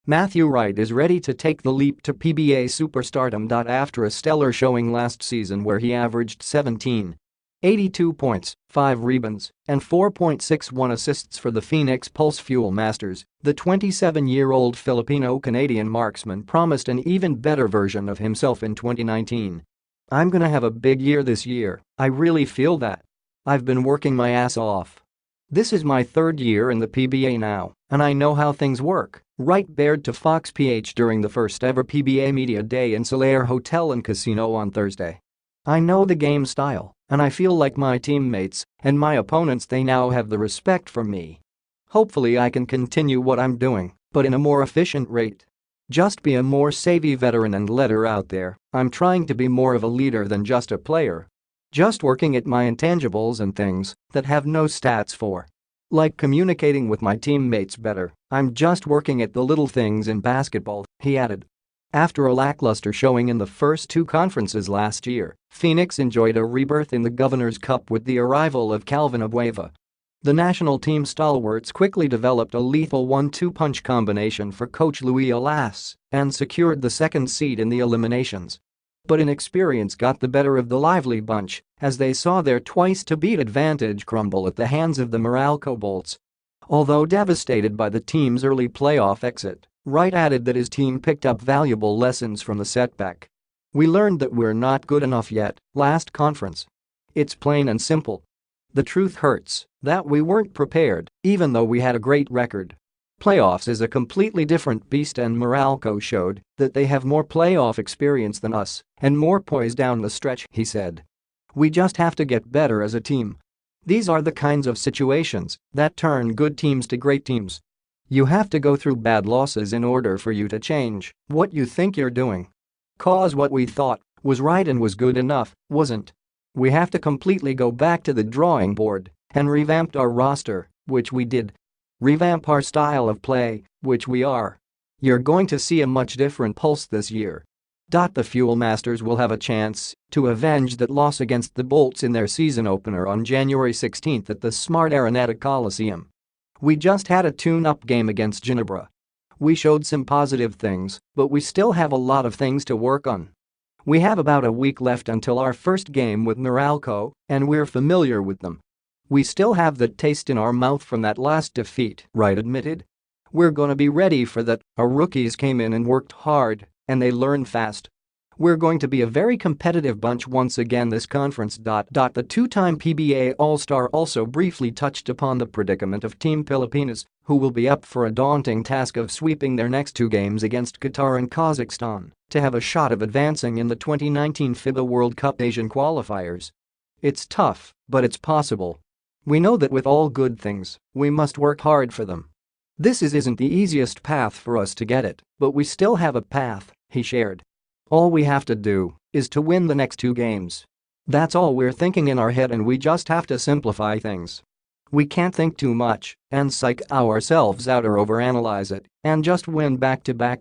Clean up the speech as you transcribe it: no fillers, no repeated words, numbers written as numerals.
Matthew Wright is ready to take the leap to PBA superstardom. After a stellar showing last season where he averaged 17.82 points, 5 rebounds, and 4.61 assists for the Phoenix Pulse Fuel Masters, the 27-year-old Filipino-Canadian marksman promised an even better version of himself in 2019. "I'm gonna have a big year this year, I really feel that. I've been working my ass off. This is my third year in the PBA now, and I know how things work," Wright bared to Fox PH during the first ever PBA Media Day in Solaire Hotel and Casino on Thursday. "I know the game style, and I feel like my teammates and my opponents, they now have the respect for me. Hopefully I can continue what I'm doing, but in a more efficient rate. Just be a more savvy veteran and let her out there. I'm trying to be more of a leader than just a player. Just working at my intangibles and things that have no stats for. Like communicating with my teammates better. I'm just working at the little things in basketball," he added. After a lackluster showing in the first two conferences last year, Phoenix enjoyed a rebirth in the Governor's Cup with the arrival of Calvin Abueva. The national team stalwarts quickly developed a lethal 1-2 punch combination for coach Louis Alas and secured the second seed in the eliminations. But inexperience got the better of the lively bunch as they saw their twice-to-beat advantage crumble at the hands of the Meralco Bolts. Although devastated by the team's early playoff exit, Wright added that his team picked up valuable lessons from the setback. "We learned that we're not good enough yet, last conference. It's plain and simple. The truth hurts that we weren't prepared, even though we had a great record. Playoffs is a completely different beast, and Meralco showed that they have more playoff experience than us and more poise down the stretch," he said. "We just have to get better as a team. These are the kinds of situations that turn good teams to great teams. You have to go through bad losses in order for you to change what you think you're doing. 'Cause what we thought was right and was good enough wasn't. We have to completely go back to the drawing board and revamp our roster, which we did. Revamp our style of play, which we are. You're going to see a much different Pulse this year." The Fuel Masters will have a chance to avenge that loss against the Bolts in their season opener on January 16 at the Smart Araneta Coliseum. "We just had a tune-up game against Ginebra. We showed some positive things, but we still have a lot of things to work on. We have about a week left until our first game with Meralco, and we're familiar with them. We still have the taste in our mouth from that last defeat," Wright admitted. "We're gonna be ready for that. Our rookies came in and worked hard, and they learned fast. We're going to be a very competitive bunch once again this conference." The two-time PBA All-Star also briefly touched upon the predicament of Team Pilipinas, who will be up for a daunting task of sweeping their next two games against Qatar and Kazakhstan to have a shot of advancing in the 2019 FIBA World Cup Asian qualifiers. "It's tough, but it's possible. We know that with all good things, we must work hard for them. This isn't the easiest path for us to get it, but we still have a path," he shared. "All we have to do is to win the next two games. That's all we're thinking in our head, and we just have to simplify things. We can't think too much and psych ourselves out or overanalyze it and just win back-to-back."